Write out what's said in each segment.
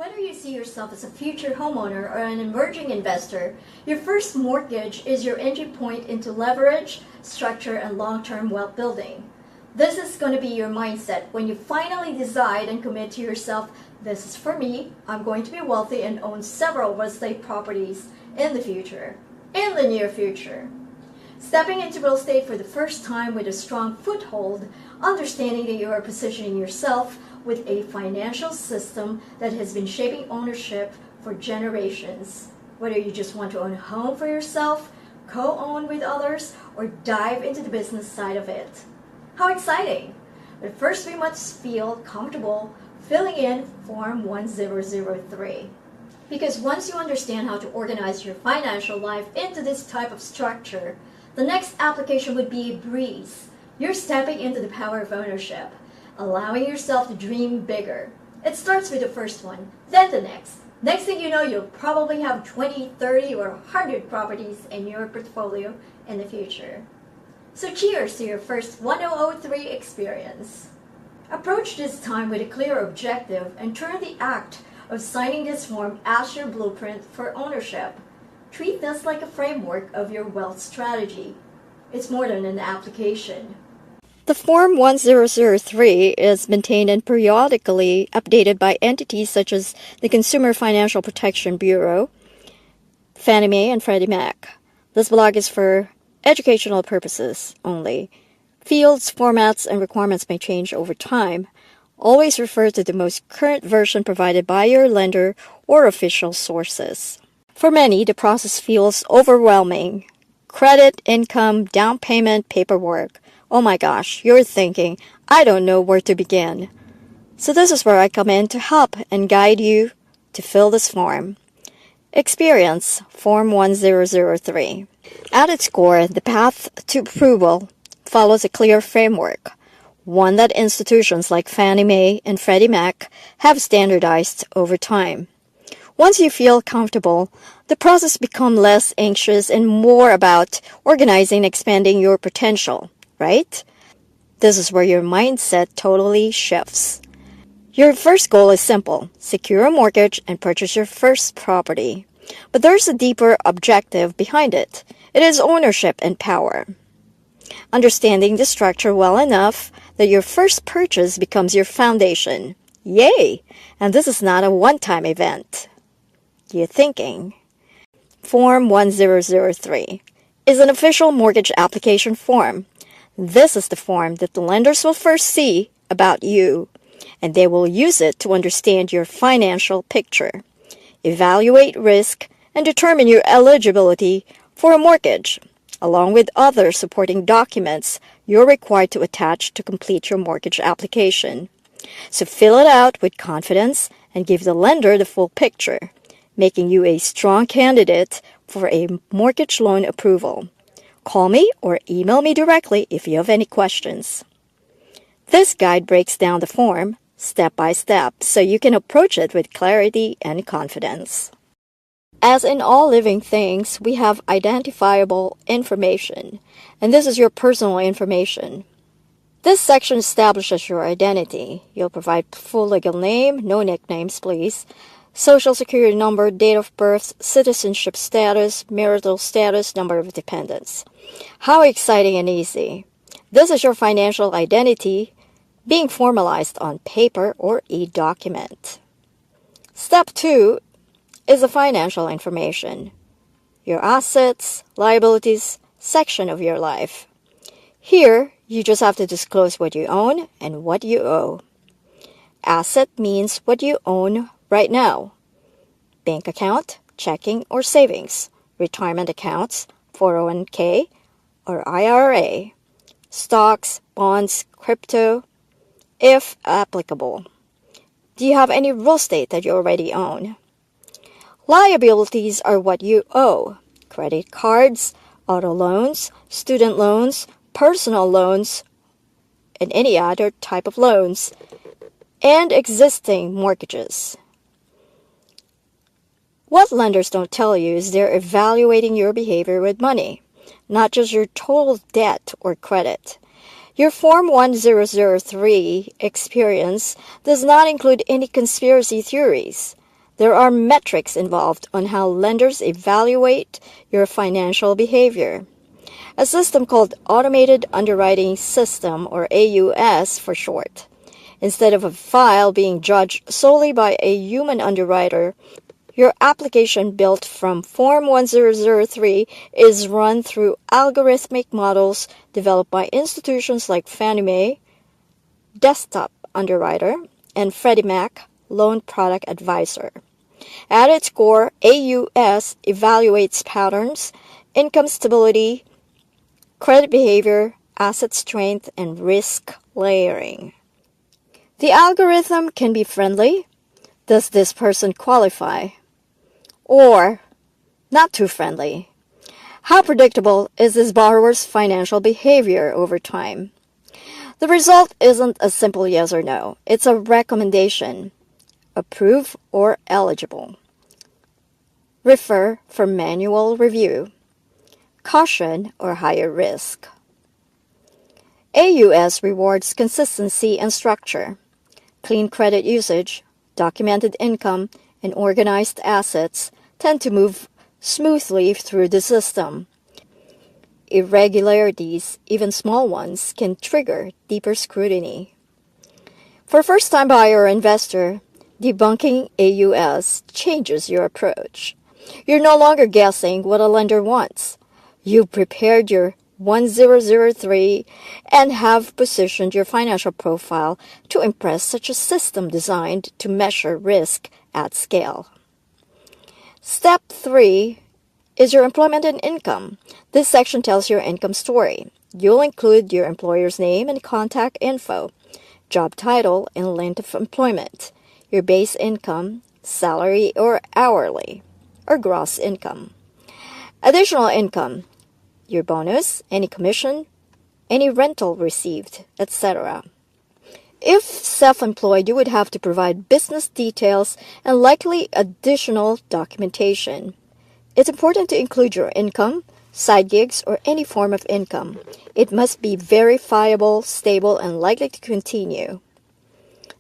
Whether you see yourself as a future homeowner or an emerging investor, your first mortgage is your entry point into leverage, structure, and long-term wealth building. This is going to be your mindset when you finally decide and commit to yourself, this is for me, I'm going to be wealthy and own several real estate properties in the near future. Stepping into real estate for the first time with a strong foothold, understanding that you are positioning yourself with a financial system that has been shaping ownership for generations. Whether you just want to own a home for yourself, co-own with others, or dive into the business side of it. How exciting! But first we must feel comfortable filling in Form 1003. Because once you understand how to organize your financial life into this type of structure, the next application would be a breeze. You're stepping into the power of ownership, allowing yourself to dream bigger. It starts with the first one, then the next. Next thing you know, you'll probably have 20, 30, or 100 properties in your portfolio in the future. So cheers to your first 1003 experience. Approach this time with a clear objective and turn the act of signing this form as your blueprint for ownership. Treat this like a framework of your wealth strategy. It's more than an application. The Form 1003 is maintained and periodically updated by entities such as the Consumer Financial Protection Bureau, Fannie Mae, and Freddie Mac. This blog is for educational purposes only. Fields, formats, and requirements may change over time. Always refer to the most current version provided by your lender or official sources. For many, the process feels overwhelming. Credit, income, down payment, paperwork. Oh my gosh, you're thinking, I don't know where to begin. So this is where I come in to help and guide you to fill this form. Experience Form 1003. At its core, the path to approval follows a clear framework, one that institutions like Fannie Mae and Freddie Mac have standardized over time. Once you feel comfortable, the process becomes less anxious and more about organizing and expanding your potential, right? This is where your mindset totally shifts. Your first goal is simple: secure a mortgage and purchase your first property. But there's a deeper objective behind it. It is ownership and power. Understanding the structure well enough that your first purchase becomes your foundation. Yay! And this is not a one-time event. You're thinking. Form 1003 is an official mortgage application form. This is the form that the lenders will first see about you, and they will use it to understand your financial picture, evaluate risk, and determine your eligibility for a mortgage, along with other supporting documents you're required to attach to complete your mortgage application. So fill it out with confidence and give the lender the full picture, making you a strong candidate for a mortgage loan approval. Call me or email me directly if you have any questions. This guide breaks down the form step by step so you can approach it with clarity and confidence. As in all living things, we have identifiable information, and this is your personal information. This section establishes your identity. You'll provide full legal name, no nicknames please, Social Security number, date of birth, citizenship status, marital status, number of dependents. How exciting and easy. This is your financial identity being formalized on paper or e-document. Step 2 is the financial information, your assets, liabilities section of your life. Here, you just have to disclose what you own and what you owe. Asset means what you own right now. Bank account, checking or savings, retirement accounts, 401k or IRA, stocks, bonds, crypto, if applicable. Do you have any real estate that you already own? Liabilities are what you owe: credit cards, auto loans, student loans, personal loans, and any other type of loans, and existing mortgages. What lenders don't tell you is they're evaluating your behavior with money, not just your total debt or credit. Your Form 1003 experience does not include any conspiracy theories. There are metrics involved on how lenders evaluate your financial behavior. A system called Automated Underwriting System, or AUS for short. Instead of a file being judged solely by a human underwriter, your application built from Form 1003 is run through algorithmic models developed by institutions like Fannie Mae, Desktop Underwriter, and Freddie Mac, Loan Product Advisor. At its core, AUS evaluates patterns, income stability, credit behavior, asset strength, and risk layering. The algorithm can be friendly. Does this person qualify? Or not too friendly. How predictable is this borrower's financial behavior over time? The result isn't a simple yes or no. It's a recommendation. Approve or eligible. Refer for manual review. Caution or higher risk. AUS rewards consistency and structure. Clean credit usage, documented income, and organized assets tend to move smoothly through the system. Irregularities, even small ones, can trigger deeper scrutiny. For a first-time buyer or investor, debunking AUS changes your approach. You're no longer guessing what a lender wants. You've prepared your 1003 and have positioned your financial profile to impress such a system designed to measure risk at scale. Step 3 is your employment and income. This section tells your income story. You'll include your employer's name and contact info, job title, and length of employment, your base income, salary or hourly, or gross income. Additional income, your bonus, any commission, any rental received, etc. If self-employed, you would have to provide business details and likely additional documentation. It's important to include your income, side gigs, or any form of income. It must be verifiable, stable, and likely to continue.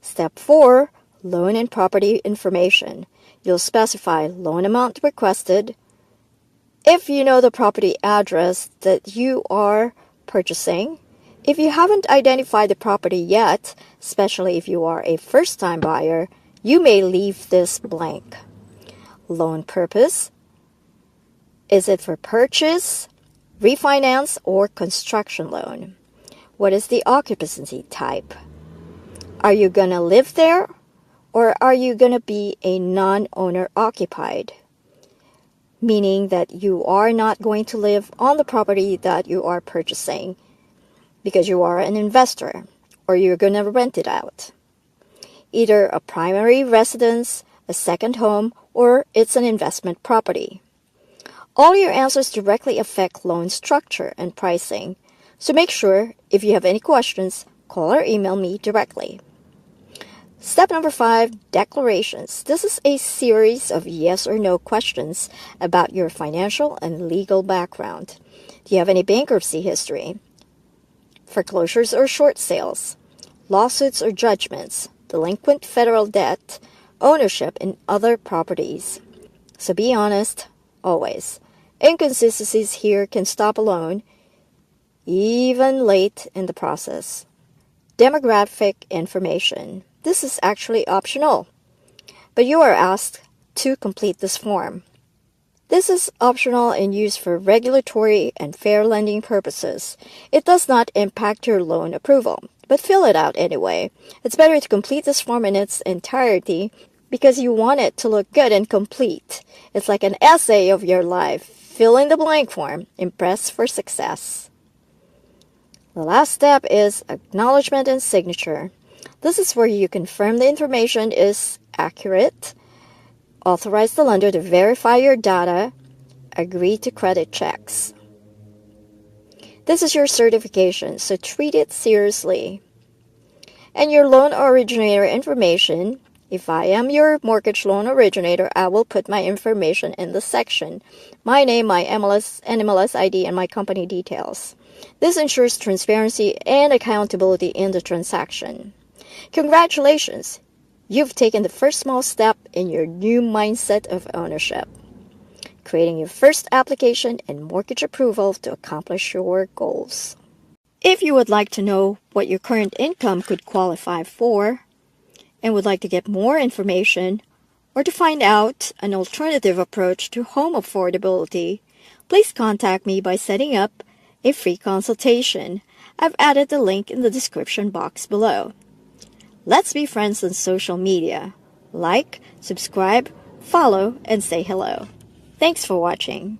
Step 4, loan and property information. You'll specify loan amount requested. If you know the property address that you are purchasing, if you haven't identified the property yet, especially if you are a first-time buyer, you may leave this blank. Loan purpose. Is it for purchase, refinance, or construction loan? What is the occupancy type? Are you going to live there, or are you going to be a non-owner occupied? Meaning that you are not going to live on the property that you are purchasing because you are an investor, or you're going to rent it out. Either a primary residence, a second home, or it's an investment property. All your answers directly affect loan structure and pricing, so make sure if you have any questions, call or email me directly. Step number 5, declarations. This is a series of yes or no questions about your financial and legal background. Do you have any bankruptcy history? Foreclosures or short sales? Lawsuits or judgments? Delinquent federal debt? Ownership in other properties? So be honest, always. Inconsistencies here can stop a loan, even late in the process. Demographic information. This is actually optional, but you are asked to complete this form. This is optional and used for regulatory and fair lending purposes. It does not impact your loan approval, but fill it out anyway. It's better to complete this form in its entirety because you want it to look good and complete. It's like an essay of your life. Fill in the blank form. Impress for success. The last step is acknowledgement and signature. This is where you confirm the information is accurate, authorize the lender to verify your data, agree to credit checks. This is your certification, so treat it seriously. And your loan originator information. If I am your mortgage loan originator, I will put my information in the section. My name, my NMLS ID, and my company details. This ensures transparency and accountability in the transaction. Congratulations! you've taken the first small step in your new mindset of ownership, creating your first application and mortgage approval to accomplish your goals. If you would like to know what your current income could qualify for, and would like to get more information, or to find out an alternative approach to home affordability, please contact me by setting up a free consultation. I've added the link in the description box below. Let's be friends on social media. Like, subscribe, follow, and say hello. Thanks for watching.